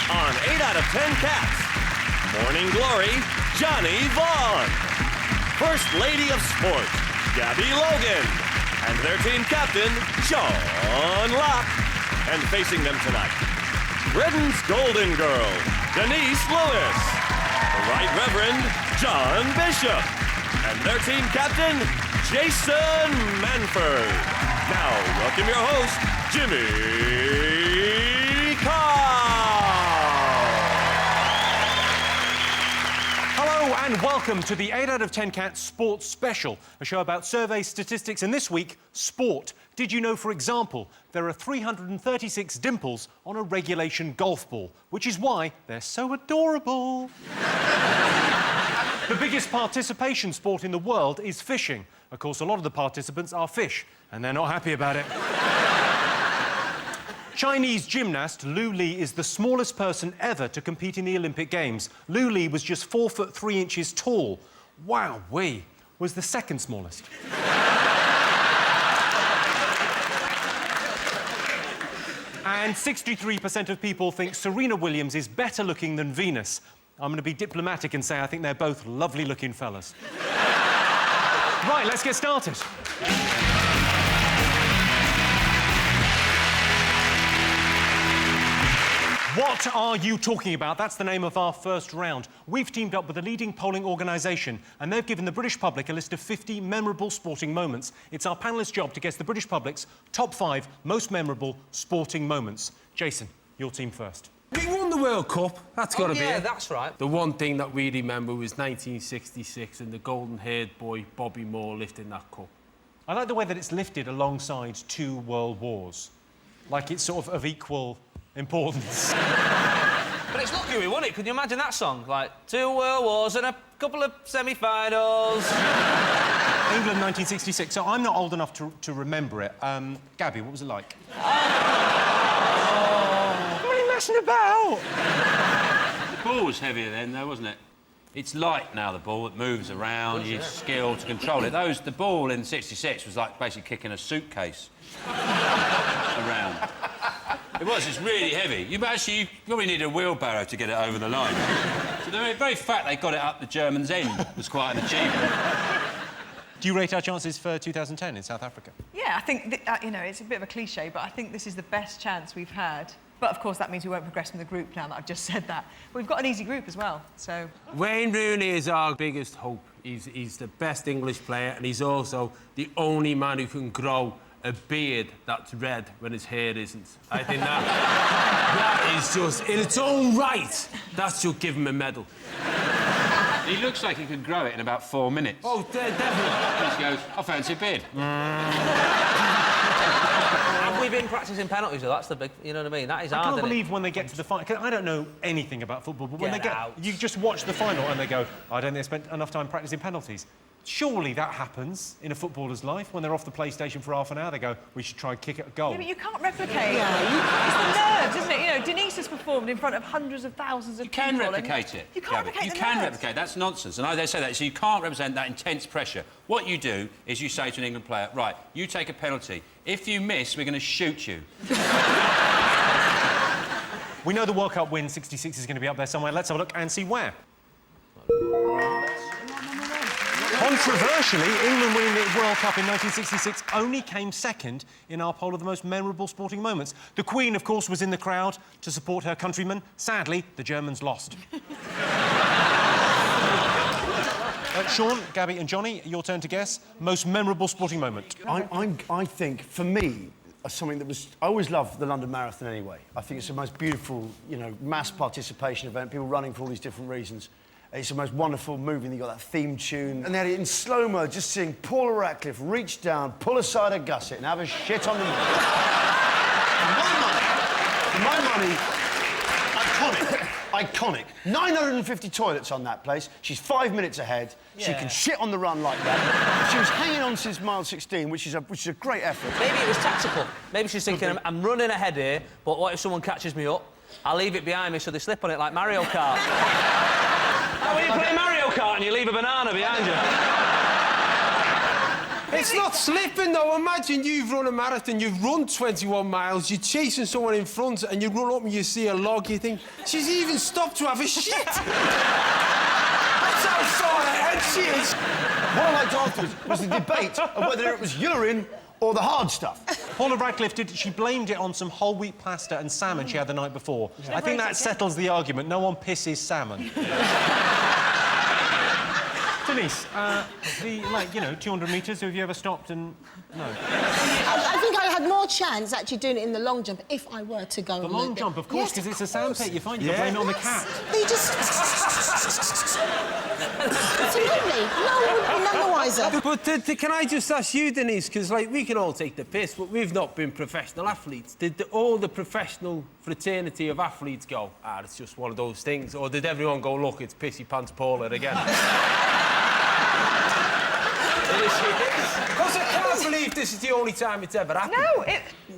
on 8 out of 10 Cats, Morning Glory, Johnny Vaughn. First Lady of Sport, Gabby Logan. And their team captain, Sean Locke. And facing them tonight, Britain's Golden Girl, Denise Lewis. The Right Reverend, John Bishop. And their team captain, Jason Manford. Now, welcome your host, Jimmy Carr. Hello and welcome to the 8 out of 10 Cats Sports Special, a show about survey statistics and this week, sport. Did you know, for example, there are 336 dimples on a regulation golf ball, which is why they're so adorable. The biggest participation sport in the world is fishing. Of course, a lot of the participants are fish, and they're not happy about it. Chinese gymnast Lu Li is the smallest person ever to compete in the Olympic Games. Lu Li was just 4 foot 3 inches tall. Wowee, was the second smallest. And 63% of people think Serena Williams is better looking than Venus. I'm going to be diplomatic and say I think they're both lovely-looking fellas. Right, let's get started. What are you talking about? That's the name of our first round. We've teamed up with a leading polling organisation and they've given the British public a list of 50 memorable sporting moments. It's our panellists' job to guess the British public's top 5 most memorable sporting moments. Jason, your team first. We won the World Cup. That's got to be it. Yeah, that's right. The one thing that we remember was 1966 and the golden-haired boy Bobby Moore lifting that cup. I like the way that it's lifted alongside 2 world wars. Like it's sort of equal importance. But it's lucky we won it. Can you imagine that song? Like, 2 world wars and a couple of semi-finals. England 1966. So I'm not old enough to remember it. Gabby, what was it like? Messing about. The ball was heavier then, though, wasn't it? It's light now, the ball. It moves around, you have skill to control it. The ball in '66 was like basically kicking a suitcase around. It was, it's really heavy. You probably needed a wheelbarrow to get it over the line. So the very fact they got it up the Germans' end was quite an achievement. Do you rate our chances for 2010 in South Africa? Yeah, I think, you know, it's a bit of a cliché, but I think this is the best chance we've had. But, of course, that means we won't progress from the group now that I've just said that. But we've got an easy group as well, so... Wayne Rooney is our biggest hope. He's the best English player and he's also the only man who can grow a beard that's red when his hair isn't. I think that is just, in its own right, that should give him a medal. He looks like he could grow it in about 4 minutes. Oh, definitely. He just goes, I fancy a beard. Have we been practising penalties, though? That's the big... You know what I mean? That is hard, I can't believe when they get to the final... I don't know anything about football, but when they get... You just watch the final and they go, I don't think they spent enough time practising penalties. Surely that happens in a footballer's life. When they're off the PlayStation for half an hour, they go, we should try and kick it a goal. Yeah, but you can't replicate. It's the nerves, isn't it? You know, Denise has performed in front of hundreds of thousands of people. You can replicate it. You can't replicate You the can nerves. replicate. That's nonsense. And they say that. So you can't represent that intense pressure. What you do is you say to an England player, right, you take a penalty. If you miss, we're going to shoot you. We know the World Cup win 66 is going to be up there somewhere. Let's have a look and see where. Controversially, England winning the World Cup in 1966 only came second in our poll of the most memorable sporting moments. The Queen, of course, was in the crowd to support her countrymen. Sadly, the Germans lost. Sean, Gabby and Johnny, your turn to guess. Most memorable sporting moment. I think, for me, something that was... I always loved the London Marathon anyway. I think it's the most beautiful, you know, mass participation event, people running for all these different reasons. It's the most wonderful movie, and you got that theme tune. And they had it in slow-mo, just seeing Paula Radcliffe reach down, pull aside a gusset and have a shit on the moon. For my money, iconic. 950 toilets on that place. She's 5 minutes ahead. Yeah. She can shit on the run like that. She was hanging on since mile 16, which is a great effort. Maybe it was tactical. Maybe she's thinking, I'm running ahead here, but what if someone catches me up? I'll leave it behind me so they slip on it like Mario Kart. When you play Mario Kart and you leave a banana behind you. It's not slipping, though. Imagine you've run a marathon, you've run 21 miles, you're chasing someone in front, and you run up and you see a log, you think, she's even stopped to have a shit. That's how far ahead she is. What I liked afterwards was the debate of whether it was urine or the hard stuff. Paula Radcliffe she blamed it on some whole wheat pasta and salmon she had the night before. I think that settles the argument. No one pisses salmon. Denise, 200 metres, have you ever stopped and... No. I think I had more chance actually doing it in the long jump if I were to go... The long jump, of course, because it's a sandpit. You find you can blame it on the cat. They just... Absolutely. No one would be none the wiser. But can I just ask you, Denise, because, like, we can all take the piss, but we've not been professional athletes. Did all the professional fraternity of athletes go, it's just one of those things? Or did everyone go, look, it's Pissy Pants Paula again? Because I can't believe this is the only time it's ever happened.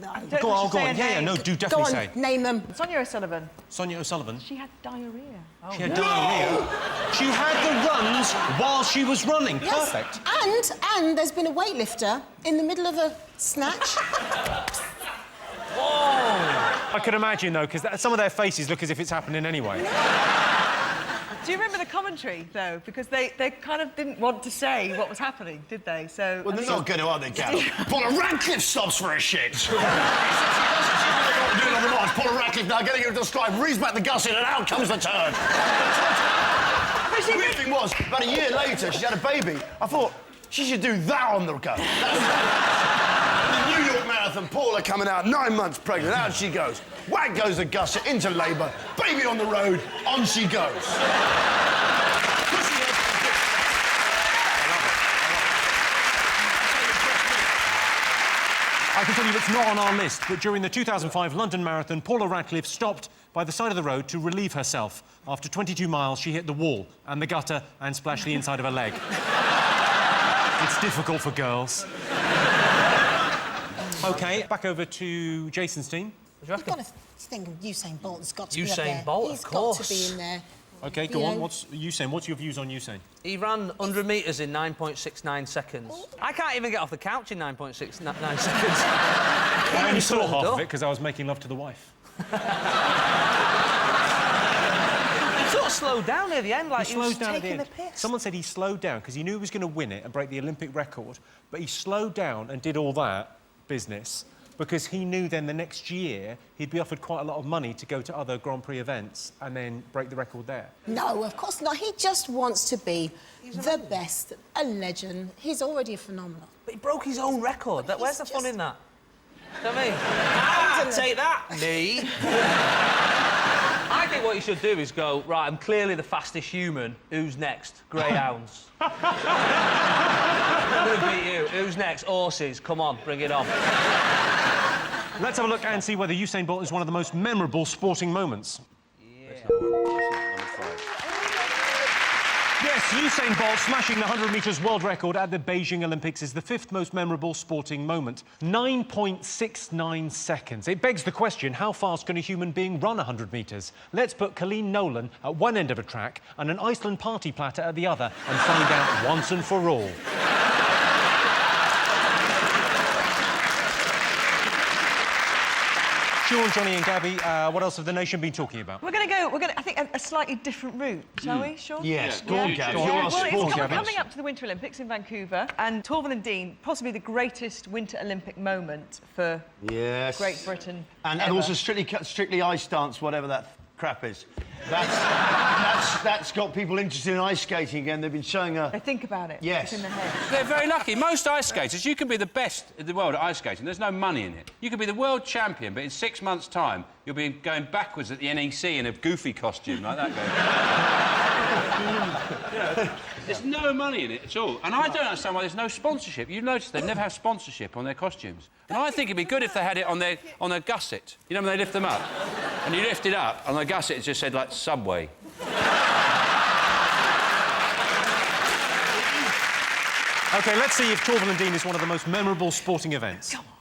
No, Go on. Yeah, no, do definitely Go on, say. name them. Sonia O'Sullivan. Sonia O'Sullivan. She had diarrhea. She had diarrhea. She had the runs while she was running. Yes. Perfect. And there's been a weightlifter in the middle of a snatch. I could imagine, though, because some of their faces look as if it's happening anyway. Do you remember the commentary, though? Because they kind of didn't want to say what was happening, did they? So... Well, they're not going to, are they, Gavin? Paula Radcliffe stops for a shit. Doing on the march. Paula Radcliffe now getting her to stride, reads back the gusset, and out comes the turn. The weird thing was, about a year later, she had a baby. I thought, she should do that on the go. The New York Marathon, Paula coming out, 9 months pregnant, out she goes. Whack goes the gusset, into labour, baby on the road, on she goes. I can tell you it's not on our list, but during the 2005 London Marathon, Paula Radcliffe stopped by the side of the road to relieve herself. After 22 miles, she hit the wall and the gutter and splashed the inside of her leg. It's difficult for girls. OK, back over to Jason's team. You've got to think of Usain Bolt. It's got to be up Usain there. Bolt, He's of course. got to be in there. OK, go on. What's Usain? What's your views on Usain? He ran 100 metres in 9.69 seconds. I can't even get off the couch in 9.69 seconds. I only saw half of it because I was making love to the wife. He sort of slowed down near the end, like he was taking the piss. Someone said he slowed down because he knew he was going to win it and break the Olympic record, but he slowed down and did all that business because he knew then the next year he'd be offered quite a lot of money to go to other Grand Prix events and then break the record there. No, of course not. He just wants to be the best, a legend. He's already a phenomenon. But he broke his own record. Where's the fun in that? You know what I mean? Take that, me. I think what you should do is go, right, I'm clearly the fastest human. Who's next? Greyhounds. I'm going to beat you. Who's next? Horses. Come on, bring it on. Let's have a look and see whether Usain Bolt is one of the most memorable sporting moments. Yes, Usain Bolt smashing the 100 metres world record at the Beijing Olympics is the 5th most memorable sporting moment. 9.69 seconds. It begs the question, how fast can a human being run 100 metres? Let's put Colleen Nolan at one end of a track and an Iceland party platter at the other and find out once and for all. Sean, Johnny and Gabby, what else have the nation been talking about? We're going to go, I think, a slightly different route, shall we, Sean? Yes, go on, Gabby. Yeah, You're well, it's sport, coming up to the Winter Olympics in Vancouver, and Torvill and Dean, possibly the greatest Winter Olympic moment for Great Britain and ever. also strictly ice dance, whatever that crap is. That's got people interested in ice skating again. They've been showing a... They think about it. Yes. It's in their head. They're very lucky. Most ice skaters, you can be the best in the world at ice skating. There's no money in it. You can be the world champion, but in 6 months' time, you'll be going backwards at the NEC in a goofy costume like that guy. There's no money in it at all. And I don't understand why there's no sponsorship. You've noticed they never have sponsorship on their costumes. And I think it'd be good if they had it on their gusset. You know when they lift them up? And you lift it up, on the gusset it just said, like, Subway. OK, let's see if Torvill and Dean is one of the most memorable sporting events. Come on.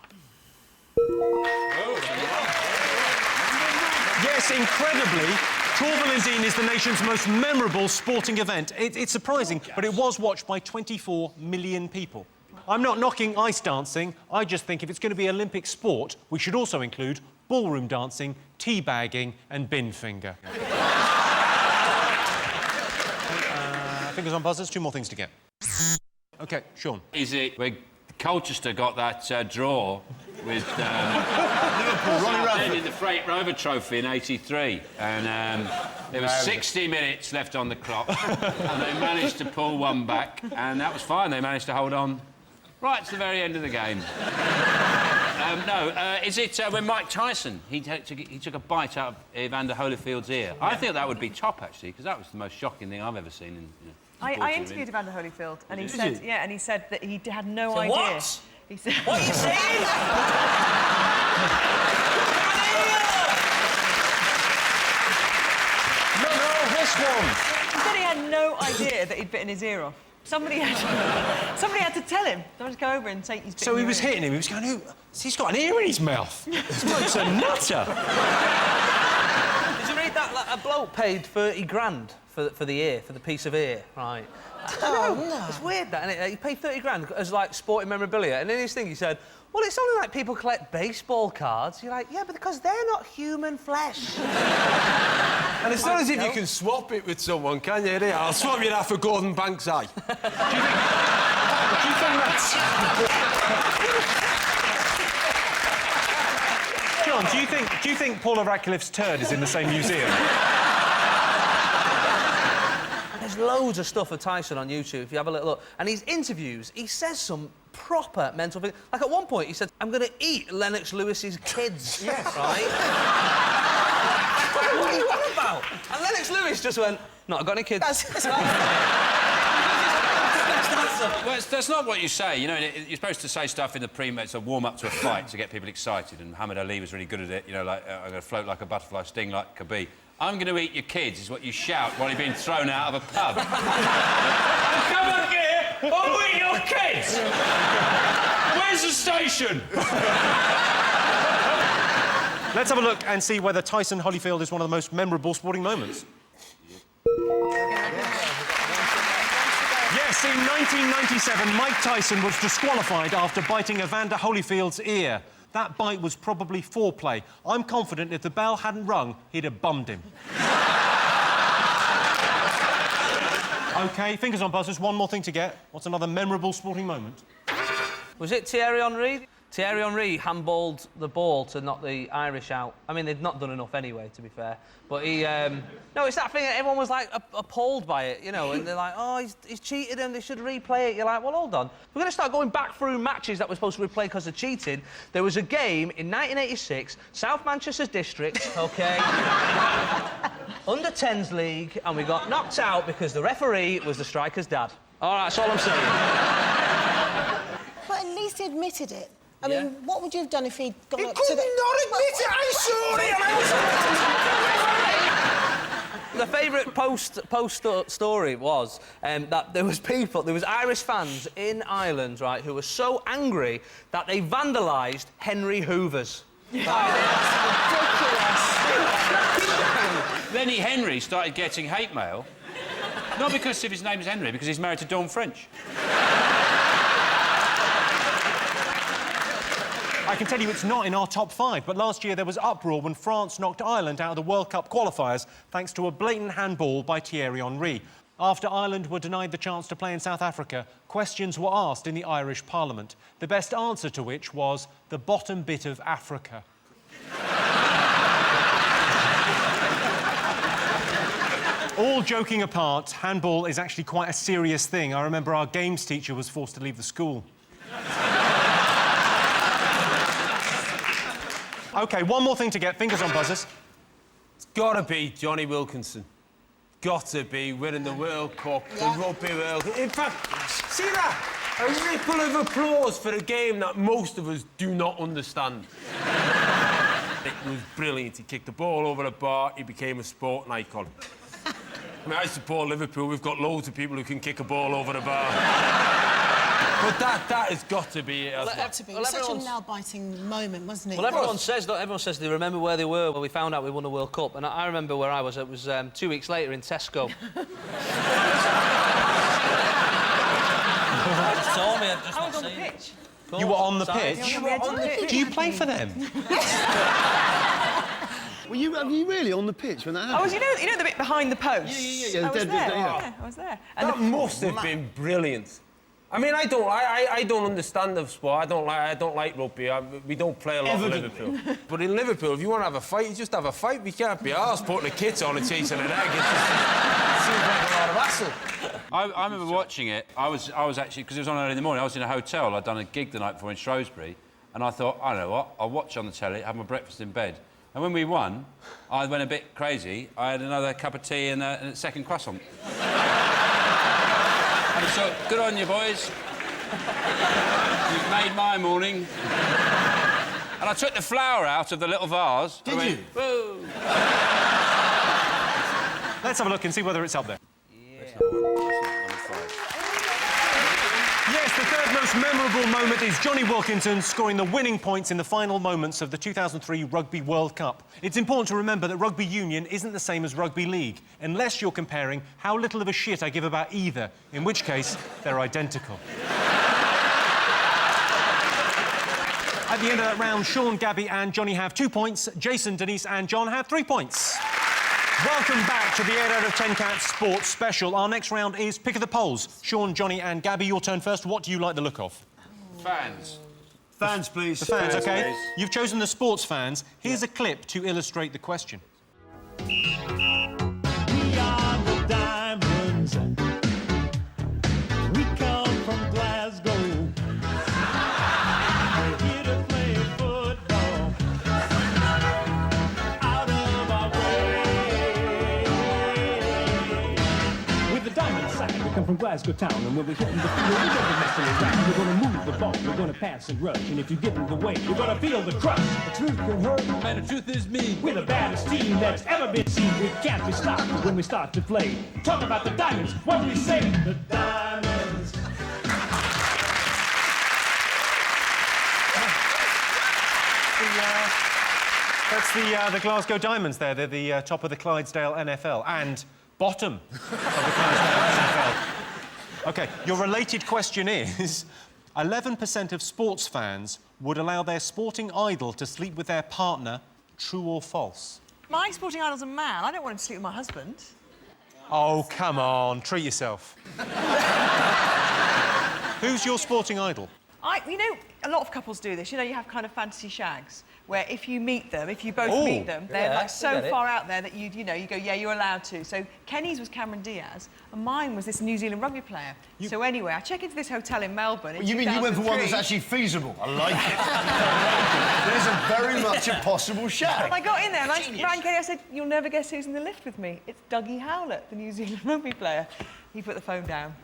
Yes, incredibly, Torvill and Dean is the nation's most memorable sporting event. It's surprising, but it was watched by 24 million people. I'm not knocking ice dancing. I just think if it's going to be Olympic sport, we should also include ballroom dancing, teabagging and bin finger. Fingers on buzzers, 2 more things to get. OK, Sean. Is it where Colchester got that draw with Liverpool, Ronnie Radford. in the Freight Rover Trophy in '83, and there was 60 minutes left on the clock, and they managed to pull one back, and that was fine. They managed to hold on right to the very end of the game. Is it when Mike Tyson he took a bite out of Evander Holyfield's ear? Yeah. I think that would be top actually, because that was the most shocking thing I've ever seen in. I interviewed Evander Holyfield, and he said, and he said that he had no idea. What? He said, What are you saying? No, this one. He said he had no idea that he'd bitten his ear off. Somebody had to tell him. Don't just go over and say he's bitten So he your was ear. hitting him. He was going, "Who? He's got an ear in his mouth. This bloke's a nutter." Did you read that? Like, a bloke paid 30 grand for the ear, for the piece of ear, right? Oh, no. It's weird, that, isn't it? He paid 30 grand as, like, sporting memorabilia, and in his thing he said, well, it's only like people collect baseball cards. You're like, yeah, but because they're not human flesh. And it's not as if you can swap it with someone, can you? Here, I'll swap you that for Gordon Banks' eye. Do you think that's... John, do you think Paula Radcliffe's turd is in the same museum? There's loads of stuff of Tyson on YouTube, if you have a little look. And his interviews, he says some proper mental things. Like, at one point, he said, I'm going to eat Lennox Lewis's kids. Yes. Right? What are you on about? And Lennox Lewis just went, no, I've got any kids. Well, that's not what you say. You know, you're supposed to say stuff in the pre-match, a warm-up to a fight to get people excited. And Muhammad Ali was really good at it. You know, like, I'm going to float like a butterfly, sting like a bee. I'm going to eat your kids, is what you shout while you're being thrown out of a pub. Come on here, I'll eat your kids! Where's the station? Let's have a look and see whether Tyson Holyfield is one of the most memorable sporting moments. Yes, in 1997, Mike Tyson was disqualified after biting Evander Holyfield's ear. That bite was probably foreplay. I'm confident if the bell hadn't rung, he'd have bummed him. OK, fingers on buzzers, 1 more thing to get. What's another memorable sporting moment? Was it Thierry Henry? Thierry Henry handballed the ball to knock the Irish out. I mean, they'd not done enough anyway, to be fair. But he... No, it's that thing that everyone was, like, appalled by it, you know, and they're like, oh, he's cheated and they should replay it. You're like, well, hold on. We're going to start going back through matches that were supposed to replay because of cheating. There was a game in 1986, South Manchester District, OK, under-10s league, and we got knocked out because the referee was the striker's dad. All right, that's all I'm saying. But at least he admitted it. I mean, what would you have done if he'd gone up to Could the... not admit it, I saw it! The favourite post story was that there was Irish fans in Ireland, right, who were so angry that they vandalised Henry Hoovers. Lenny Henry started getting hate mail, not because of his name is Henry, because he's married to Dawn French. I can tell you it's not in our top 5, but last year there was uproar when France knocked Ireland out of the World Cup qualifiers thanks to a blatant handball by Thierry Henry. After Ireland were denied the chance to play in South Africa, questions were asked in the Irish Parliament, the best answer to which was the bottom bit of Africa. All joking apart, handball is actually quite a serious thing. I remember our games teacher was forced to leave the school. OK, 1 more thing to get. Fingers on buzzers. It's got to be Johnny Wilkinson. Got to be winning the World Cup, the Rugby World Cup. In fact, see that? A ripple of applause for a game that most of us do not understand. It was brilliant. He kicked the ball over the bar. He became a sporting icon. I mean, I support Liverpool. We've got loads of people who can kick a ball over the bar. But that has got to be it. It was such a nail-biting moment, wasn't it? Well, everyone says they remember where they were when we found out we won the World Cup, and I remember where I was. It was 2 weeks later in Tesco. I just told me. on the pitch. You were on the Yeah, pitch? we had to pitch. Do you play for them? Were you really on the pitch when that happened? I was, you know the bit behind the post? Yeah. I was there. Yeah. Yeah, I was there. And That must have been brilliant. I mean, I don't understand the sport. I don't like rugby. We don't play a lot in Liverpool. But in Liverpool, if you want to have a fight, you just have a fight. We can't be arsed putting a kit on and chasing an egg. It seems like a lot of hassle. I remember watching it. I was actually, because it was on early in the morning, I was in a hotel. I'd done a gig the night before in Shrewsbury, and I thought, I don't know what, I'll watch on the telly, have my breakfast in bed. And when we won, I went a bit crazy. I had another cup of tea and a second croissant. And I thought, good on you, boys. You've made my morning. And I took the flour out of the little vase. Did you? Woo! Let's have a look and see whether it's up there. Yes, the third most memorable moment is Johnny Wilkinson scoring the winning points in the final moments of the 2003 Rugby World Cup. It's important to remember that rugby union isn't the same as rugby league, unless you're comparing how little of a shit I give about either, in which case they're identical. At the end of that round, Sean, Gabby and Johnny have 2 points. Jason, Denise and John have 3 points. Welcome back to the 8 out of 10 Cats Sports Special. Our next round is Pick of the Polls. Sean, Johnny and Gabby, your turn first. What do you like the look of? Fans. Fans, please. The fans, Fans, OK? please. You've chosen the sports fans. Here's a clip to illustrate the question. We are the Diamonds. We come from Glasgow. We're here to play football. Out of our way. With the Diamond side, we come from Glasgow town. And when we're hitting the field, we're never messing around. We're gonna move the ball, we're gonna pass and rush. And if you get in the way, you're gonna feel the crush. The truth can hurt, and the truth is me. We're the baddest team that's ever been seen. We can't be stopped when we start to play. Talk about the Diamonds, what do we say? The Diamonds. That's the Glasgow Diamonds there. They're the top of the Clydesdale NFL and bottom of the Clydesdale NFL. OK, your related question is, 11% of sports fans would allow their sporting idol to sleep with their partner, true or false? My sporting idol's a man. I don't want him to sleep with my husband. Oh, come on, treat yourself. Who's your sporting idol? You know, a lot of couples do this. You know, you have kind of fantasy shags where if you meet them, if you both Ooh. meet them, they're Yeah, like so I get it. far out there that you go, yeah, you're allowed to. So Kenny's was Cameron Diaz, and mine was this New Zealand rugby player. So anyway, I check into this hotel in Melbourne. In You mean you went for one that's 2003. actually feasible? I like it. There's a very much a possible shag. And I got in there and I rang Kenny. I said, "You'll never guess who's in the lift with me. It's Dougie Howlett, the New Zealand rugby player." He put the phone down.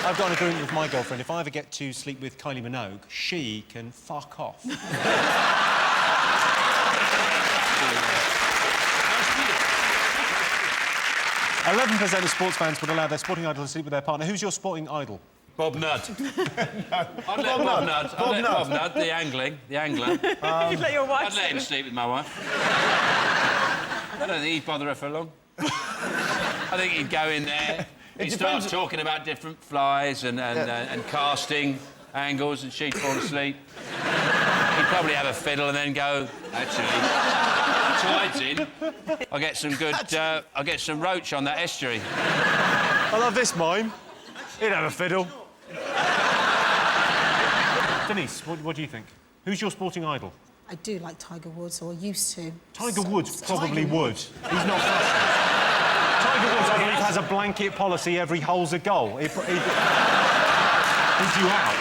I've got an agreement with my girlfriend. If I ever get to sleep with Kylie Minogue, she can fuck off. 11% of sports fans would allow their sporting idol to sleep with their partner. Who's your sporting idol? Bob Nudd. I'd let Bob Nudd. I'd let Bob Nudd, the angler. You'd let your wife I'd let him sleep. sleep with my wife. I don't think he'd bother her for long. I think he'd go in there, he'd start talking about different flies and casting angles, and she'd fall asleep. He'd probably have a fiddle and then go, actually, tide's in. I'll get some good, I'll get some roach on that estuary. I love this mime. He'd have a fiddle. Denise, what do you think? Who's your sporting idol? I do like Tiger Woods, or used to. Tiger Woods probably would. He's not fussy. Tiger Woods, I believe, has a blanket policy. Every hole's a goal. He'd you out.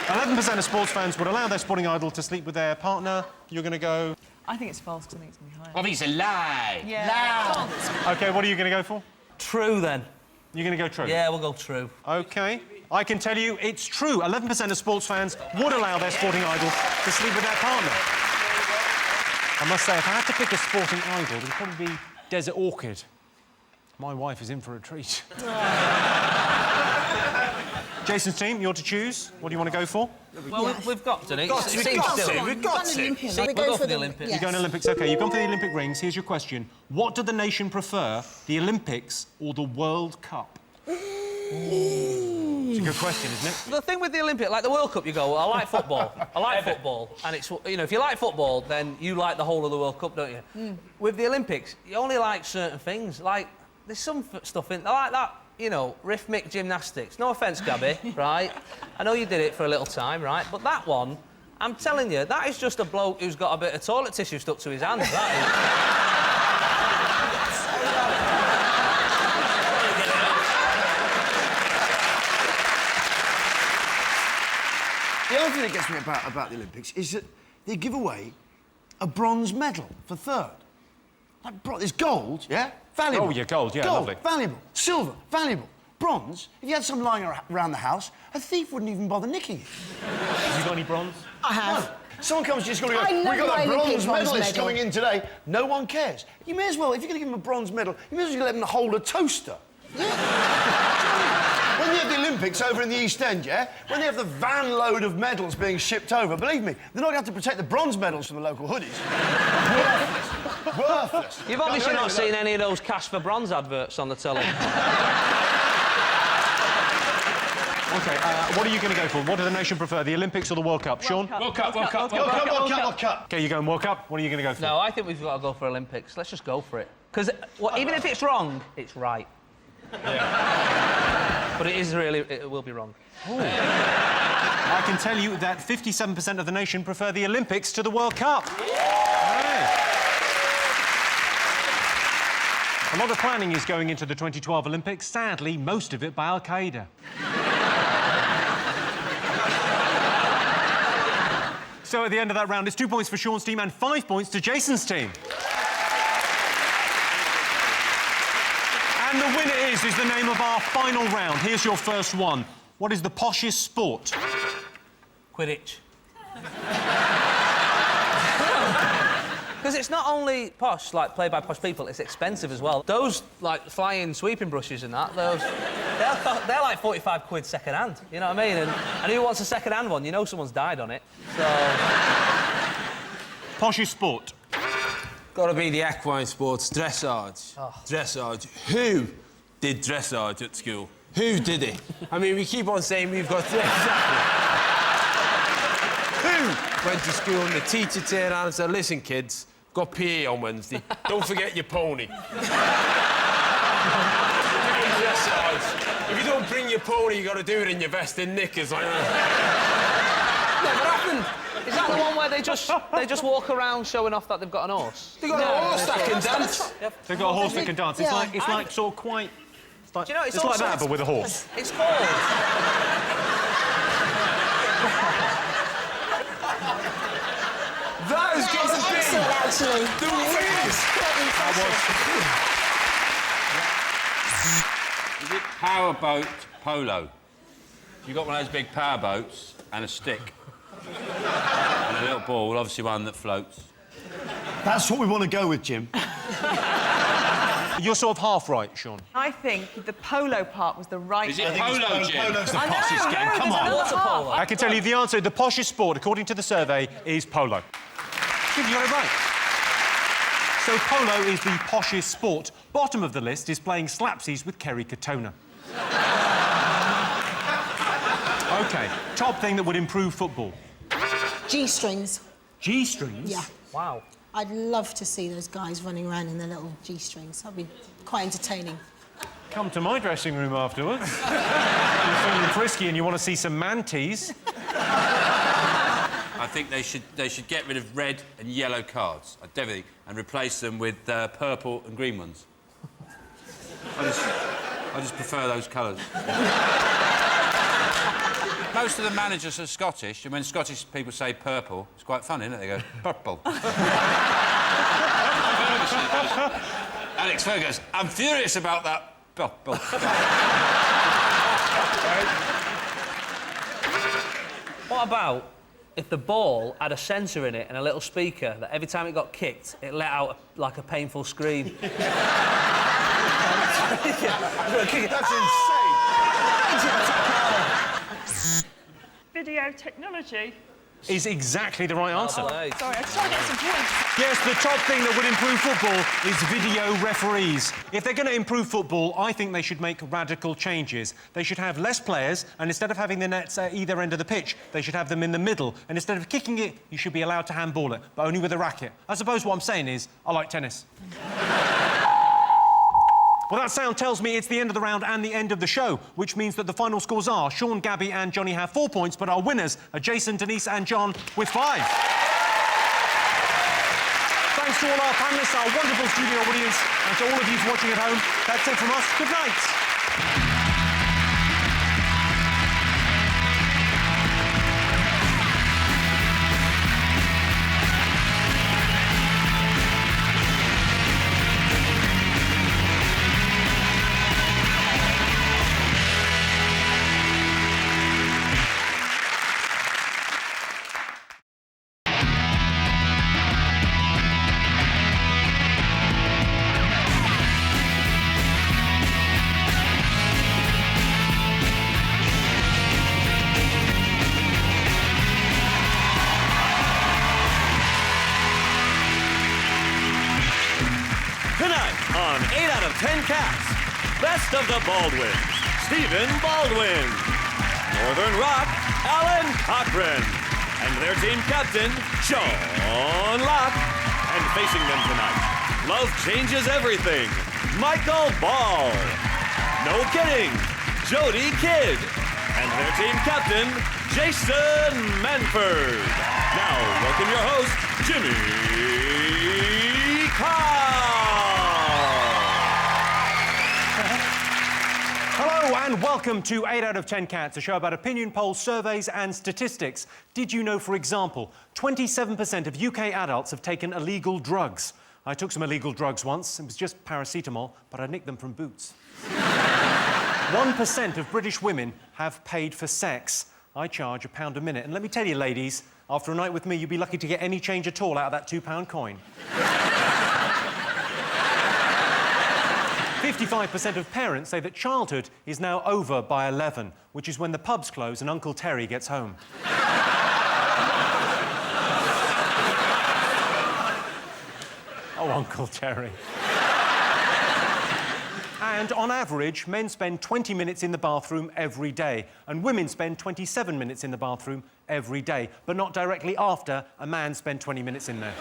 11% of sports fans would allow their sporting idol to sleep with their partner. You're going to go... I think it's false because I think it's going to be higher. I think it's a lie. Yeah. OK, what are you going to go for? True, then. You're going to go true? Yeah, we'll go true. OK. I can tell you it's true. 11% of sports fans would allow their sporting idol to sleep with their partner. I must say, if I had to pick a sporting idol, it would probably be Desert Orchid. My wife is in for a treat. Jason's team, you're to choose. What do you want to go for? Well, we've got to. We've got to. We've got to. We've got to. We're We'll going go for for the Olympics. Yes. You're going Olympics, OK. You've gone for the Olympic rings. Here's your question. What did the nation prefer, the Olympics or the World Cup? It's a good question, isn't it? The thing with the Olympics, like the World Cup, you go, well, I like football. I like football. And it's, you know, if you like football, then you like the whole of the World Cup, don't you? With the Olympics, you only like certain things. Like, there's some stuff in... I like that, you know, rhythmic gymnastics. No offence, Gabby, right? I know you did it for a little time, right? But that one, I'm telling you, that is just a bloke who's got a bit of toilet tissue stuck to his hand, that is. The other thing that gets me about the Olympics is that they give away a bronze medal for third. Like, there's gold, yeah? Valuable. Oh, yeah, gold, yeah, gold, lovely. Valuable. Silver, valuable. Bronze, if you had some lying around the house, a thief wouldn't even bother nicking it. Have you got any bronze? I have. No. Someone comes just going to go, I love we got my a Olympic bronze medalist medal. coming in today. No one cares. You may as well, if you're going to give them a bronze medal, you may as well let them hold a toaster. When they have the Olympics over in the East End, yeah? When they have the van load of medals being shipped over, believe me, they're not going to have to protect the bronze medals from the local hoodies. Worthless. Worthless. You've obviously not seen any of those cash for bronze adverts on the telly. OK, what are you going to go for? What do the nation prefer, the Olympics or the World Cup? Sean? World Cup. World Cup. OK, you're going World Cup. What are you going to go for? No, I think we've got to go for Olympics. Let's just go for it. Because even if it's wrong, it's right. Yeah. But it will be wrong. I can tell you that 57% of the nation prefer the Olympics to the World Cup. Hey. A lot of planning is going into the 2012 Olympics. Sadly, most of it by Al-Qaeda. So at the end of that round, it's 2 points for Sean's team and 5 points to Jason's team. And the winner is the name of our final round. Here's your first one. What is the poshest sport? Quidditch. Because it's not only posh, like, played by posh people, it's expensive as well. Those, like, flying sweeping brushes and that, they're like 45 quid second-hand, you know what I mean? And who wants a second-hand one? You know someone's died on it, so... Poshest sport? Gotta be the equine sports, dressage. Oh. Dressage. Who did dressage at school? Who did it? I mean, we keep on saying we've got... Exactly. Who went to school and the teacher turned around and said, listen, kids, got PE on Wednesday. Don't forget your pony. Dressage. If you don't bring your pony, you got to do it in your vest and knickers. Like that. Yeah, what happened? Is that the one where they just walk around showing off that they've got an horse? They got a horse that can dance. They've got a horse that can dance. It's like sort of quite... It's like, Do you know, it's like that, but with a horse. It's called... That has got to be Actually. the Wiz. Is it powerboat polo? You've got one of those big power boats and a stick. And a little ball, obviously one that floats. That's what we want to go with, Jim. You're sort of half right, Sean. I think the polo part was the right... Is it polo, Jim? Polo's the I know, poshest game. no, Come there's on. another What's a half. polo? I can tell you the answer. The poshest sport, according to the survey, is polo. Jim, you got it right. So polo is the poshest sport. Bottom of the list is playing slapsies with Kerry Katona. OK, top thing that would improve football. G-strings. G-strings? Yeah. Wow. I'd love to see those guys running around in their little G-strings. That'd be quite entertaining. Come to my dressing room afterwards. You're feeling frisky and you want to see some mantees. I think they should get rid of red and yellow cards, definitely, and replace them with purple and green ones. I just prefer those colours. Most of the managers are Scottish, and when Scottish people say purple, it's quite funny, isn't it? They go, purple. Alex Fergus, I'm furious about that purple. What about if the ball had a sensor in it and a little speaker that every time it got kicked, it let out like a painful scream? That's insane. Video technology is exactly the right answer. Sorry, I just want to get some points. Yes, the top thing that would improve football is video referees. If they're going to improve football, I think they should make radical changes. They should have less players, and instead of having the nets at either end of the pitch, they should have them in the middle. And instead of kicking it, you should be allowed to handball it, but only with a racket. I suppose what I'm saying is, I like tennis. Well, that sound tells me it's the end of the round and the end of the show, which means that the final scores are Sean, Gabby and Johnny have 4 points, but our winners are Jason, Denise and John with 5. Thanks to all our panellists, our wonderful studio audience, and to all of you watching at home. That's it from us. Good night. Tonight on 8 out of 10 Cats, Best of the Baldwins, Stephen Baldwin. Northern Rock, Alan Cochran. And their team captain, Sean Locke. And facing them tonight, Love Changes Everything, Michael Ball. No Kidding, Jody Kidd. And their team captain, Jason Manford. Now, welcome your host, Jimmy Carr. Hello and welcome to 8 out of 10 Cats, a show about opinion polls, surveys and statistics. Did you know, for example, 27% of UK adults have taken illegal drugs? I took some illegal drugs once. It was just paracetamol, but I nicked them from Boots. 1% of British women have paid for sex. I charge £1 a minute. And let me tell you, ladies, after a night with me, you'd be lucky to get any change at all out of that £2 coin. 55% of parents say that childhood is now over by 11, which is when the pubs close and Uncle Terry gets home. Oh, Uncle Terry. And on average, men spend 20 minutes in the bathroom every day, and women spend 27 minutes in the bathroom every day, but not directly after a man spent 20 minutes in there.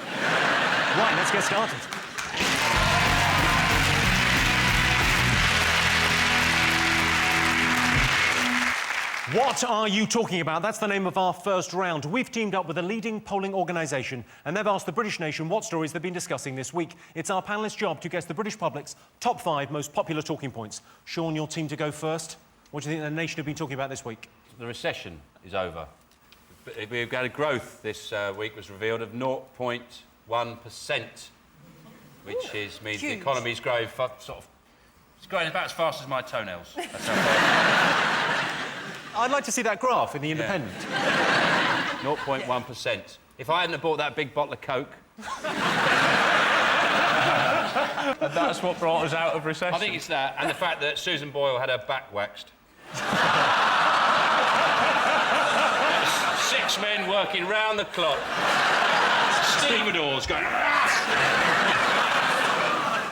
Right, let's get started. What are you talking about? That's the name of our first round. We've teamed up with a leading polling organisation and they've asked the British nation what stories they've been discussing this week. It's our panellists' job to guess the British public's top 5 most popular talking points. Sean, your team to go first. What do you think the nation have been talking about this week? The recession is over. We've got a growth this week was revealed of 0.1%, which means the economy's growing it's growing about as fast as my toenails. That's how fast. I'd like to see that graph in The Independent. 0.1%. If I hadn't have bought that big bottle of Coke... And that's what brought us out of recession? I think it's that, and the fact that Susan Boyle had her back waxed. 6 men working round the clock. Stevedores going...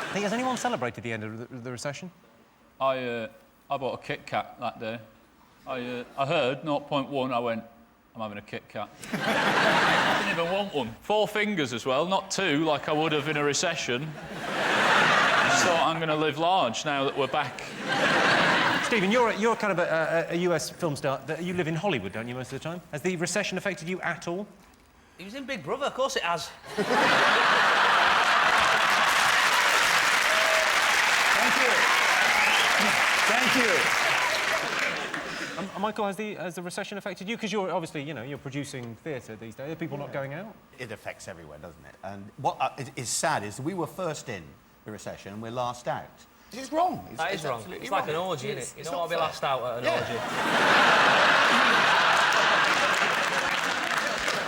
I think, has anyone celebrated the end of the recession? I bought a Kit Kat that day. I heard 0.1, I went, I'm having a Kit Kat. I didn't even want one. 4 fingers as well, not 2 like I would have in a recession. I just thought I'm going to live large now that we're back. Stephen, you're kind of a US film star. You live in Hollywood, don't you, most of the time? Has the recession affected you at all? He was in Big Brother, of course it has. Thank you. Michael, has the recession affected you? Because you're obviously, you're producing theatre these days. Are people not going out? It affects everywhere, doesn't it? And what is sad is that we were first in the recession and we're last out. It's wrong. That is wrong. It's like an orgy, isn't it? You don't want to be last out at an orgy.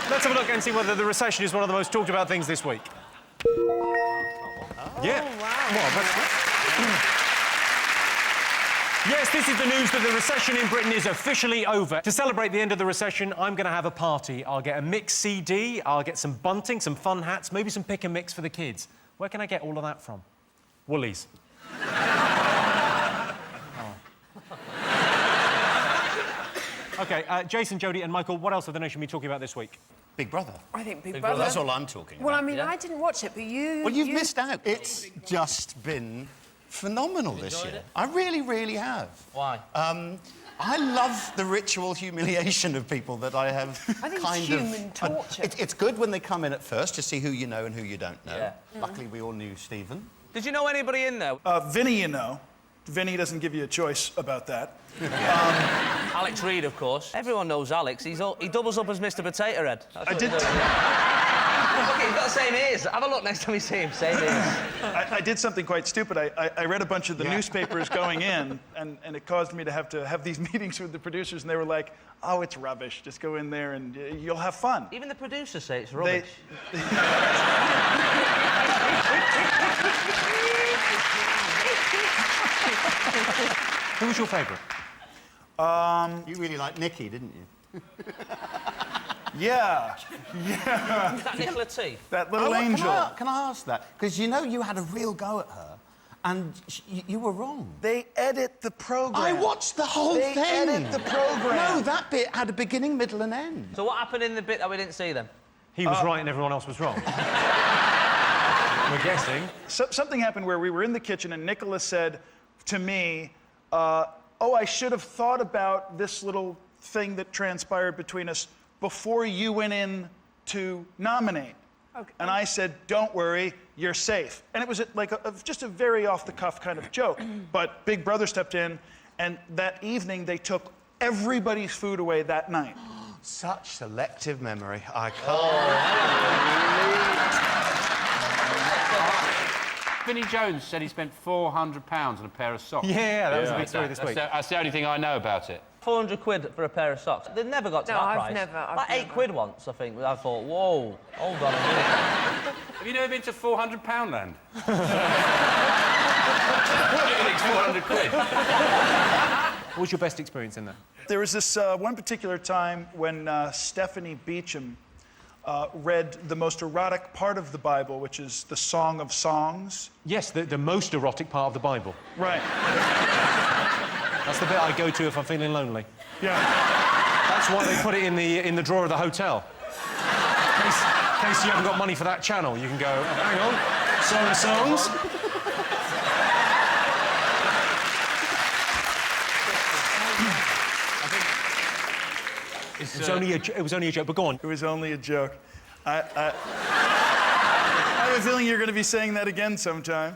Let's have a look and see whether the recession is one of the most talked about things this week. Yeah. Wow. Well, that's... Yes, this is the news that the recession in Britain is officially over. To celebrate the end of the recession, I'm going to have a party. I'll get a mix CD, I'll get some bunting, some fun hats, maybe some pick and mix for the kids. Where can I get all of that from? Woolies. OK, Jason, Jodie and Michael, what else have the nation been talking about this week? Big Brother. I think Big Brother. Brother. That's all I'm talking about. Well, I mean, I didn't watch it, but you... Well, you've missed out. It's just been phenomenal this year. I really, really have. Why? I love the ritual humiliation of people that I have I think kind it's human torture. It's good when they come in at first to see who you know and who you don't know. Yeah. Luckily, we all knew Stephen. Did you know anybody in there? Vinny, you know. Vinny doesn't give you a choice about that. Alex Reid, of course. Everyone knows Alex. He doubles up as Mr. Potato Head. I did... Look, he's got the same ears. Have a look next time you see him. Same ears. I did something quite stupid. I read a bunch of the newspapers going in, and it caused me to have these meetings with the producers, and they were like, oh, it's rubbish. Just go in there and you'll have fun. Even the producers say it's rubbish. Who was your favourite? You really liked Nikki, didn't you? Yeah. That Nicola T. That little angel. Can I ask that? Because you know you had a real go at her, and you were wrong. They edit the program. I watched the whole thing. They edit the program. No, that bit had a beginning, middle, and end. So what happened in the bit that we didn't see then? He was right and everyone else was wrong. We're guessing. Something happened where we were in the kitchen and Nicola said to me, oh, I should have thought about this little thing that transpired between us before you went in to nominate. Okay. And I said, don't worry, you're safe. And it was just a very off-the-cuff kind of joke. But Big Brother stepped in, and that evening they took everybody's food away that night. Such selective memory. I can't. Vinnie Jones said he spent £400 on a pair of socks. Yeah, that was a big story this week. That's the only thing I know about it. 400 quid for a pair of socks. They never got to that price. Like 8 quid once, I think. I thought, whoa, hold on a minute. Have you never been to £400 land? 400 quid. What was your best experience in there? There was this one particular time when Stephanie Beacham read the most erotic part of the Bible, which is the Song of Songs. Yes, the most erotic part of the Bible. Right. That's the bit I go to if I'm feeling lonely. Yeah. That's why they put it in the drawer of the hotel. In case you haven't got money for that channel, you can go, hang on, Song of Songs. It was only a joke, but go on. It was only a joke. I have a feeling you're going to be saying that again sometime.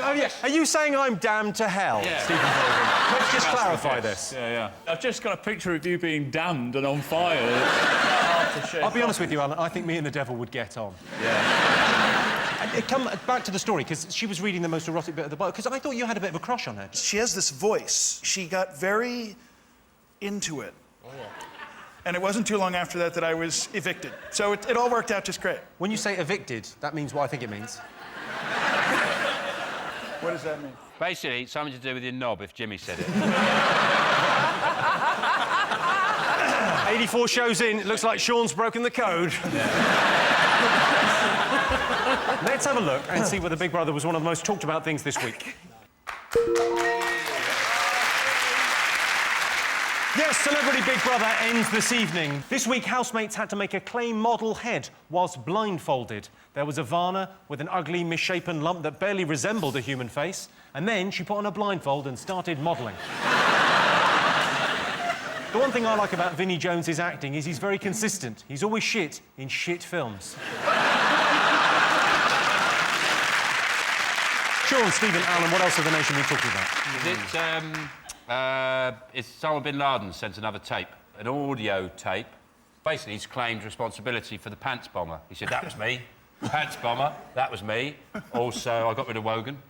Oh, yeah. Are you saying I'm damned to hell, Stephen Colvin? Let's just clarify this. Yeah. I've just got a picture of you being damned and on fire. I'll be honest with you, Alan, I think me and the devil would get on. Yeah. Come back to the story, because she was reading the most erotic bit of the Bible, because I thought you had a bit of a crush on her. She has this voice. She got very into it. Oh, yeah. And it wasn't too long after that I was evicted. So it all worked out just great. When you say evicted, that means what I think it means. What does that mean? Basically, something to do with your knob, if Jimmy said it. 84 shows in, it looks like Sean's broken the code. Let's have a look and see whether Big Brother was one of the most talked about things this week. Yes, Celebrity Big Brother ends this evening. This week, housemates had to make a clay model head whilst blindfolded. There was Ivana with an ugly, misshapen lump that barely resembled a human face, and then she put on a blindfold and started modelling. The one thing I like about Vinnie Jones's acting is he's very consistent. He's always shit in shit films. Sean, Stephen, Alan, what else have the nation been talking about? It's Osama bin Laden sent another tape, an audio tape. Basically, he's claimed responsibility for the pants bomber. He said, that was me. Pants bomber, that was me. Also, I got rid of Wogan.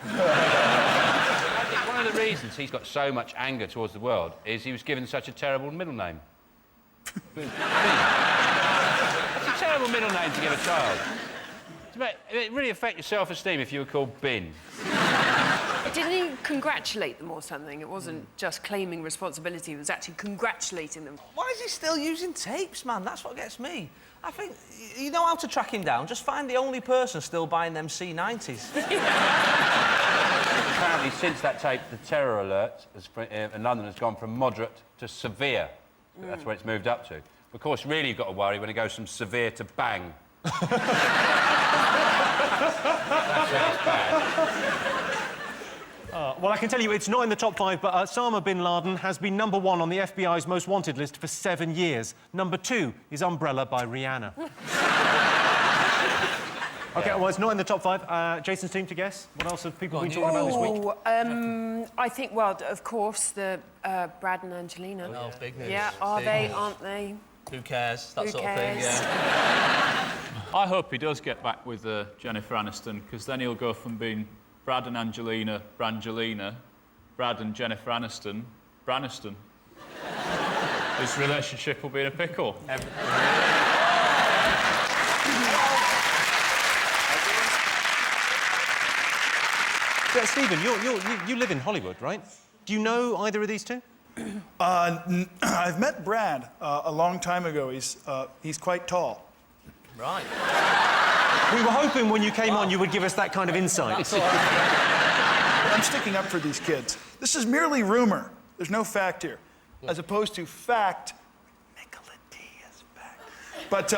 I think one of the reasons he's got so much anger towards the world is he was given such a terrible middle name. Bin. It's a terrible middle name to give a child. It really affect your self-esteem if you were called Bin. Didn't he congratulate them or something? It wasn't just claiming responsibility, it was actually congratulating them. Why is he still using tapes, man? That's what gets me. I think you know how to track him down. Just find the only person still buying them C90s. Apparently, since that tape, the terror alert in London has gone from moderate to severe. That's where it's moved up to. Of course, really, you've got to worry when it goes from severe to bang. That's when it's bad. Well, I can tell you it's not in the top 5, but Osama bin Laden has been number 1 on the FBI's most wanted list for 7 years. Number 2 is Umbrella by Rihanna. OK, well, it's not in the top 5. Jason's team to guess. What else have people been talking about this week? I think, well, of course, the Brad and Angelina. Oh, big news. Yeah, are they, aren't they? Who cares? That Who sort cares? of thing, yeah. I hope he does get back with Jennifer Aniston, because then he'll go from being Brad and Angelina, Brangelina, Brad and Jennifer Aniston, Braniston. His relationship will be in a pickle. Stephen, you live in Hollywood, right? Do you know either of these two? I've met Brad a long time ago. He's quite tall. Right. We were hoping when you came on you would give us that kind of insight. I'm sticking up for these kids. This is merely rumor. There's no fact here. As opposed to fact, Nicola D is back. But,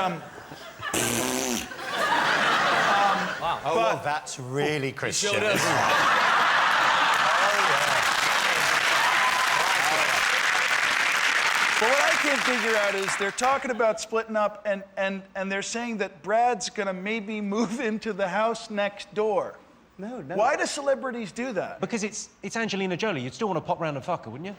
wow. Oh, well, that's really Christian. Sure does. But what I can't figure out is they're talking about splitting up and they're saying that Brad's gonna maybe move into the house next door. No. Why do celebrities do that? Because it's Angelina Jolie. You'd still want to pop round and fuck her, wouldn't you?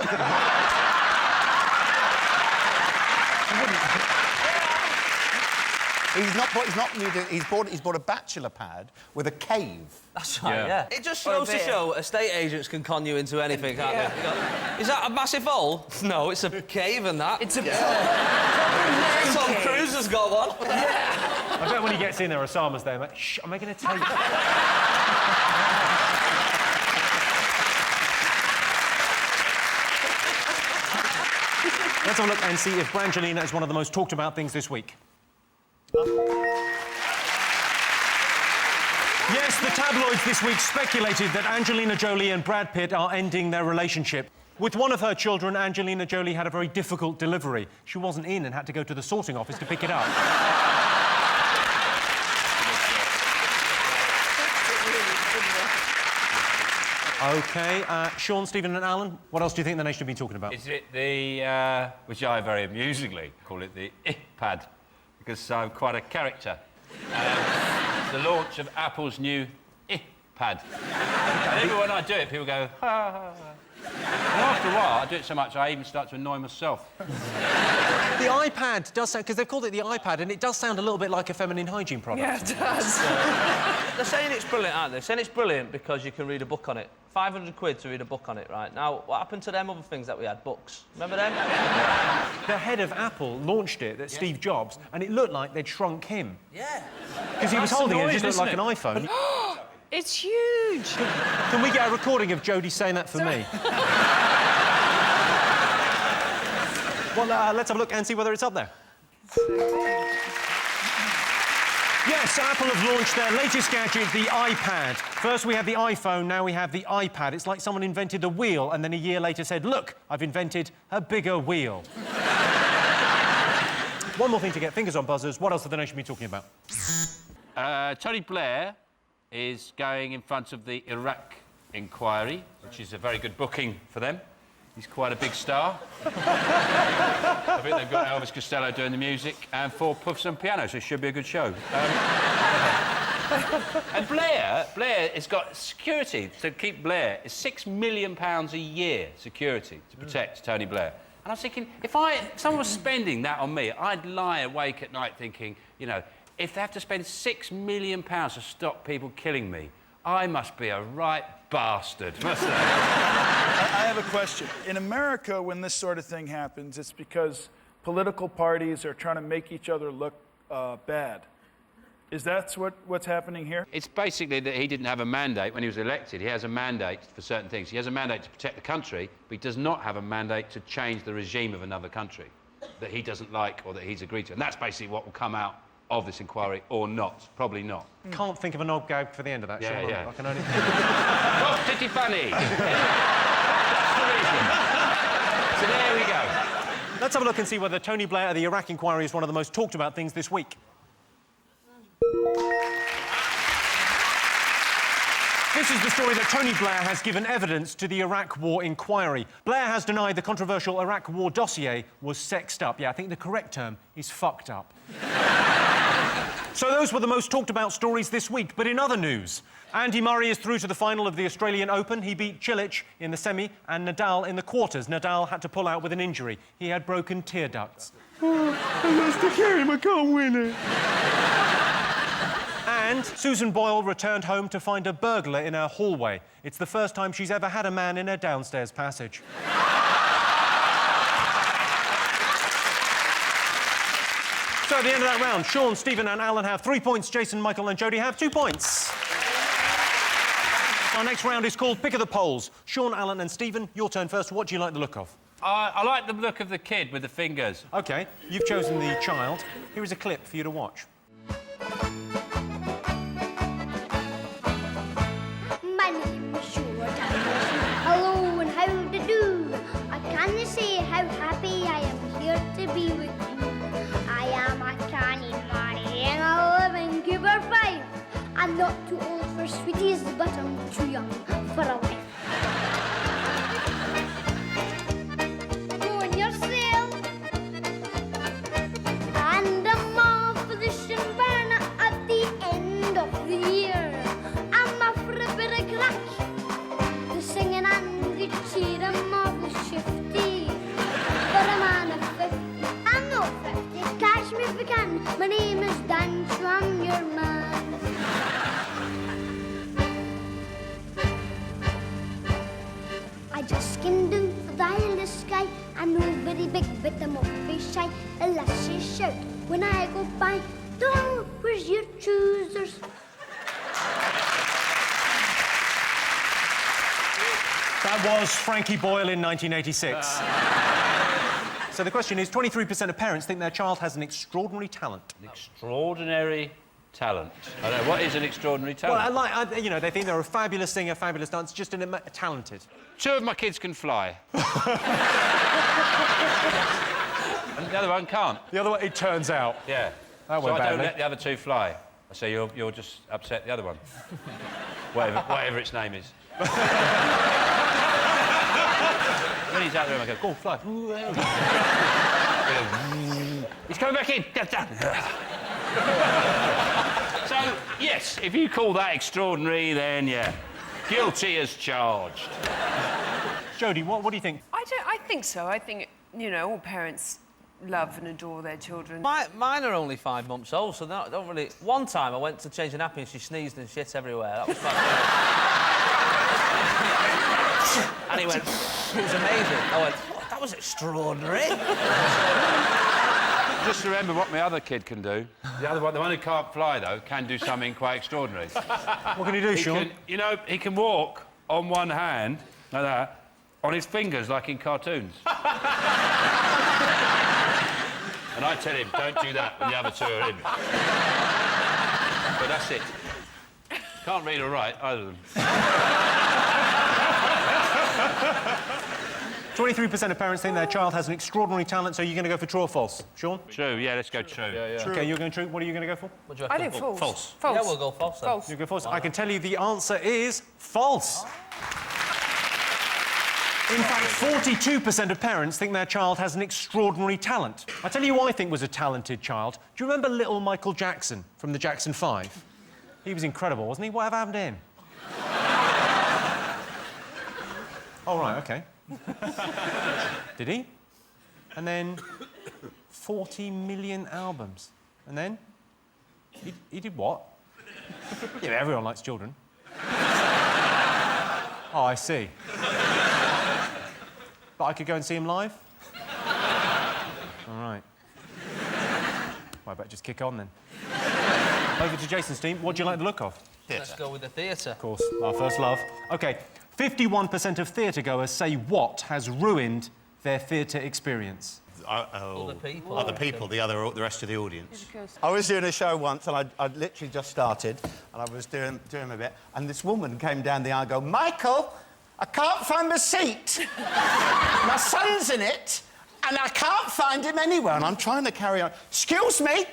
He's bought a bachelor pad with a cave. That's right, yeah. It just goes to show estate agents can con you into anything, can't they? Is that a massive hole? No, it's a cave and that. It's a... Tom Cruise has got one. I bet when he gets in there, Osama's there, mate. Shh, I'm making a tape. Let's have a look and see if Brangelina is one of the most talked about things this week. Yes, the tabloids this week speculated that Angelina Jolie and Brad Pitt are ending their relationship. With one of her children, Angelina Jolie had a very difficult delivery. She wasn't in and had to go to the sorting office to pick it up. OK, Sean, Stephen and Alan, what else do you think the nation should be talking about? Is it the, which I very amusingly call it the iPad, because I'm quite a character. The launch of Apple's new iPad. And even when I do it, people go, ha, ha, ha. And after a while, I do it so much, I even start to annoy myself. The iPad does sound... because they've called it the iPad, and it does sound a little bit like a feminine hygiene product. Yeah, it does. They're saying it's brilliant, aren't they? They're saying it's brilliant because you can read a book on it. 500 quid to read a book on it, right? Now, what happened to them other things that we had? Books. Remember them? The head of Apple launched it, that's Steve Jobs, and it looked like they'd shrunk him. Yeah. Because he was holding it, it just looked like an iPhone. It's huge. Can we get a recording of Jodie saying that for me? Well, let's have a look and see whether it's up there. Yes, Apple have launched their latest gadget, the iPad. First we had the iPhone, now we have the iPad. It's like someone invented a wheel and then a year later said, look, I've invented a bigger wheel. One more thing to get fingers on buzzers. What else have the nation been talking about? Tony Blair is going in front of the Iraq inquiry, which is a very good booking for them. He's quite a big star. I think they've got Elvis Costello doing the music and 4 puffs and piano, so it should be a good show. And Blair has got security to keep Blair. It's £6 million a year security to protect Tony Blair. And I was thinking, if someone was spending that on me, I'd lie awake at night thinking, you know, if they have to spend £6 million to stop people killing me, I must be a right bastard, mustn't I? I have a question. In America, when this sort of thing happens, it's because political parties are trying to make each other look bad. Is that what's happening here? It's basically that he didn't have a mandate when he was elected. He has a mandate for certain things. He has a mandate to protect the country, but he does not have a mandate to change the regime of another country that he doesn't like or that he's agreed to. And that's basically what will come out of this inquiry, or not. Probably not. Can't think of an odd gag for the end of that, Yeah, Sean. yeah. I can only... Oh, Titty Bunny! That's the reason. So there we go. Let's have a look and see whether Tony Blair at the Iraq inquiry is one of the most talked about things this week. This is the story that Tony Blair has given evidence to the Iraq War inquiry. Blair has denied the controversial Iraq War dossier was sexed up. Yeah, I think the correct term is fucked up. So those were the most talked about stories this week. But in other news, Andy Murray is through to the final of the Australian Open. He beat Cilic in the semi and Nadal in the quarters. Nadal had to pull out with an injury. He had broken tear ducts. Oh, I lost the game, I can't win it. And Susan Boyle returned home to find a burglar in her hallway. It's the first time she's ever had a man in her downstairs passage. So at the end of that round, Sean, Stephen and Alan have 3 points. Jason, Michael and Jodie have 2 points. Our next round is called Pick of the Polls. Sean, Alan and Stephen, your turn first. What do you like the look of? I like the look of the kid with the fingers. OK, you've chosen the child. Here is a clip for you to watch. My name is Short. Hello and how do you do? I can say how happy I am here to be with you. I am a canny Mary and I live in Cooper 5. I'm not too old for sweeties, but I'm too young for a wife. Go on yourself. And I'm off for the Shinburn at the end of the year. I'm off for a bit of crack. The singing and the cheer, I'm awful shifty. But a man of 50, I'm not 50. Catch me if you can. My name is Dan, so I'm your man. I just skimmed in the eye in the sky. I'm no very big, but I'm awfully shy. Unless you shout when I go by, Donald, where's your choosers? That was Frankie Boyle in 1986. So the question is, 23% of parents think their child has an extraordinary talent. An extraordinary talent. I don't know, what is an extraordinary talent? Well, you know, they think they're a fabulous singer, fabulous dancer, just talented. 2 of my kids can fly. And the other one can't. The other one, it turns out. Yeah. That so went I don't badly. let the other 2 fly. I say, you'll just upset the other one. whatever its name is. When he's out there, I go, go on, fly. He's coming back in. Get down. So, yes, if you call that extraordinary, then, yeah, guilty as charged. Jodie, what do you think? I think so. I think, you know, all parents love and adore their children. Mine are only 5 months old, so I don't really... One time I went to change a nappy and she sneezed and shit everywhere. That was quite funny. And he went... It was amazing. I went, oh, that was extraordinary. Just remember what my other kid can do. The other one, the one who can't fly, though, can do something quite extraordinary. What can he do, Sean? You know, he can walk on one hand, like that, on his fingers, like in cartoons. And I tell him, don't do that when the other 2 are in. But that's it. Can't read or write, either of them. 23% of parents think their child has an extraordinary talent, so you're going to go for true or false? Sean? True, yeah, let's go true. True. OK, you're going true. What are you going to go for? What do you I reckon? think false. False. False. Yeah, we'll go false then. False. You go false. I can tell you the answer is false. In fact, 42% of parents think their child has an extraordinary talent. I tell you who I think was a talented child. Do you remember little Michael Jackson from the Jackson 5? He was incredible, wasn't he? Whatever happened to him? Oh, right, OK. Did he? And then 40 million albums. And then? He did what? Yeah, everyone likes children. Oh, I see. But I could go and see him live? All right. Well, I better just kick on then. Over to Jason's team. What do you like the look of? Let's go with the theatre. Of course, our first love. OK, 51% of theatre-goers say what has ruined their theatre experience? Other people. Other people, the rest of the audience. I was doing a show once, and I'd literally just started, and I was doing a bit, and this woman came down the aisle and go, "Michael, I can't find my seat. My son's in it, and I can't find him anywhere." And I'm trying to carry on. "Excuse me,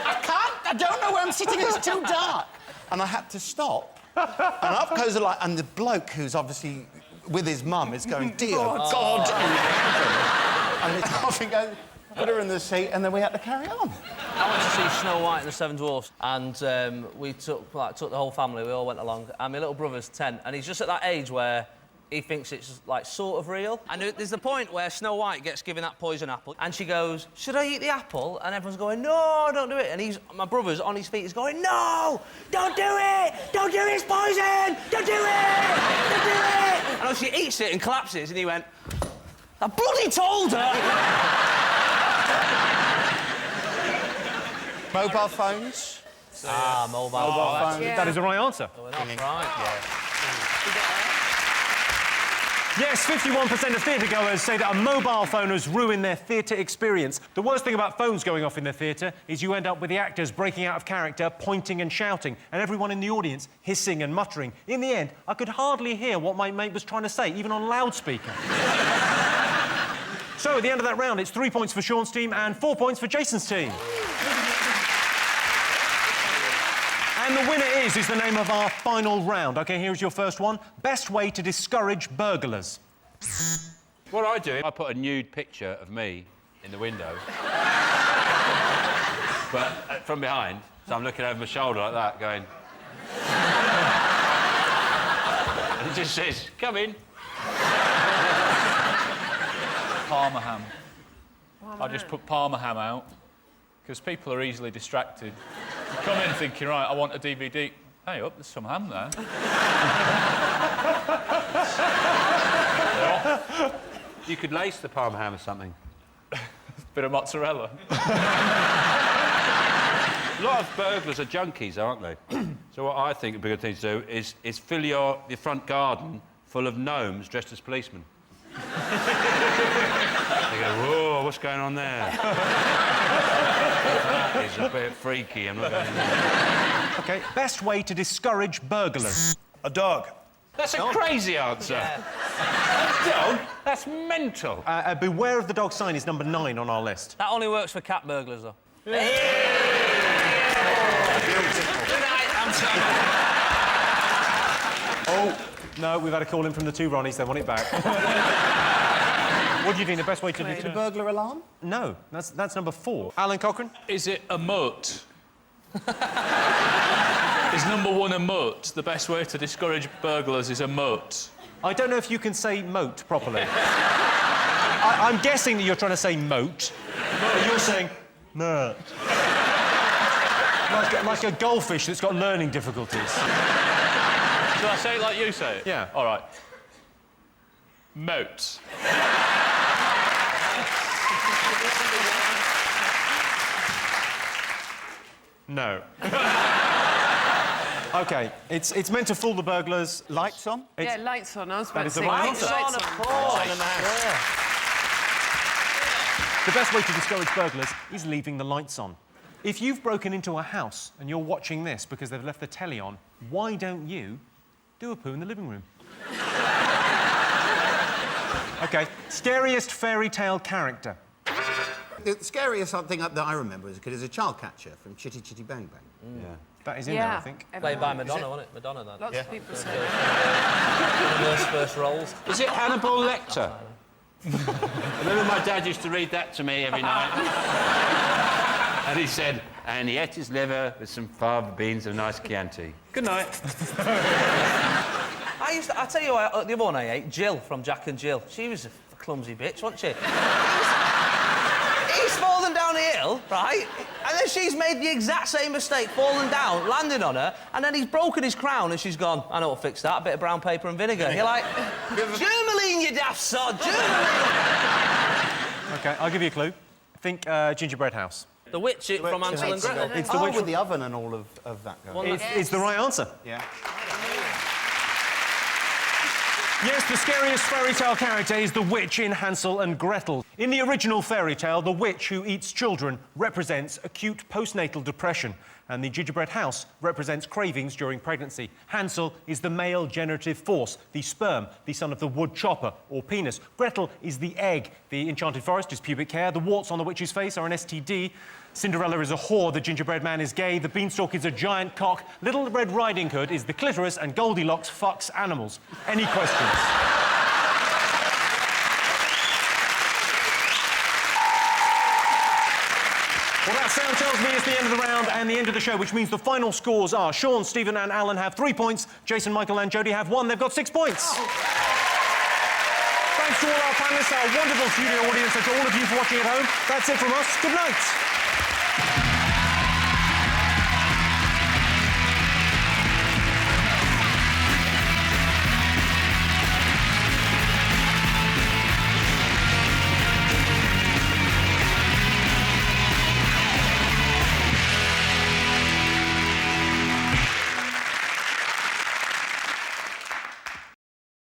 I don't know where I'm sitting, it's too dark." And I had to stop. And up goes the light, and the bloke who's obviously with his mum is going, "Dear God in heaven." And it's off and goes, put her in the seat, and then we had to carry on. I went to see Snow White and the Seven Dwarfs, and we took the whole family, we all went along, and my little brother's 10, and he's just at that age where he thinks it's, like, sort of real. And there's the point where Snow White gets given that poison apple, and she goes, "Should I eat the apple?" And everyone's going, "No, don't do it." And my brother's on his feet, he's going, "No, don't do it! Don't do it, it's poison! Don't do it! Don't do it!" And she eats it and collapses, and he went, "I bloody told her!" Mobile phones. Mobile phones. That is the right answer. Yes, 51% of theatre-goers say that a mobile phone has ruined their theatre experience. The worst thing about phones going off in the theatre is you end up with the actors breaking out of character, pointing and shouting, and everyone in the audience hissing and muttering. In the end, I could hardly hear what my mate was trying to say, even on loudspeaker. So, at the end of that round, it's 3 points for Sean's team and 4 points for Jason's team. And the winner is the name of our final round. OK, here's your first one. Best way to discourage burglars. What I do, I put a nude picture of me in the window. But from behind, so I'm looking over my shoulder like that, going... and it just says, "Come in." Parma ham. I just put Parma ham out, because people are easily distracted. You come in thinking, right, I want a DVD. Hey, up, there's some ham there. You could lace the Parma ham or something. Bit of mozzarella. A lot of burglars are junkies, aren't they? So what I think would be a good thing to do is fill your front garden full of gnomes dressed as policemen. They go, "Whoa, what's going on there?" That is a bit freaky, I'm not going in there. OK, best way to discourage burglars. A dog. That's a crazy answer. Yeah. Dog? That's mental. Beware of the dog sign is number 9 on our list. That only works for cat burglars, though. Beautiful. Good night, I'm sorry. Oh, no, we've had a call in from the 2 Ronnies. They want it back. What do you think the best way to... Create a burglar alarm? No, that's number 4. Alan Cochrane? Is it a mutt? Is number 1 a mutt? The best way to discourage burglars is a mutt. I don't know if you can say moat properly. I'm guessing that you're trying to say moat, but you're saying mert. Like a goldfish that's got learning difficulties. Shall I say it like you say it? Yeah. All right. Moat. No. OK, it's meant to fool the burglars. Lights on? Yeah, lights on. I was about That is to the say right lights answer. on, of course. The best way to discourage burglars is leaving the lights on. If you've broken into a house and you're watching this because they've left the telly on, why don't you do a poo in the living room? OK, scariest fairy tale character. The scariest thing that I remember is a child catcher from Chitty Chitty Bang Bang. Yeah. That is in there, I think. Played by Madonna, wasn't it? Madonna, that. Lots of people say. One of those first roles. Is it Hannibal Lecter? I remember my dad used to read that to me every night. And he said, "And he ate his liver with some fava beans and a nice Chianti. Good night." I tell you what, the other one I ate, Jill from Jack and Jill. She was a clumsy bitch, wasn't she? He's fallen down a hill, right? And then she's made the exact same mistake, fallen down, landing on her, and then he's broken his crown and she's gone, "I know what to fix that, a bit of brown paper and vinegar." And you're like, "Tourmaline, you daft sod, tourmaline!" OK, I'll give you a clue. Think gingerbread house. The witch from Hansel and Gretel. It's the witch with the oven and all of that going on. It's the right answer. Yeah. Yes, the scariest fairy tale character is the witch in Hansel and Gretel. In the original fairy tale, the witch who eats children represents acute postnatal depression, and the gingerbread house represents cravings during pregnancy. Hansel is the male generative force, the sperm, the son of the wood chopper or penis. Gretel is the egg. The enchanted forest is pubic hair. The warts on the witch's face are an STD. Cinderella is a whore, the gingerbread man is gay, the beanstalk is a giant cock, Little Red Riding Hood is the clitoris, and Goldilocks fucks animals. Any questions? Well, that sound tells me it's the end of the round and the end of the show, which means the final scores are Sean, Stephen and Alan have 3 points, Jason, Michael and Jodie have 1. They've got 6 points. Thanks to all our panellists, our wonderful studio audience, and to all of you for watching at home. That's it from us. Good night.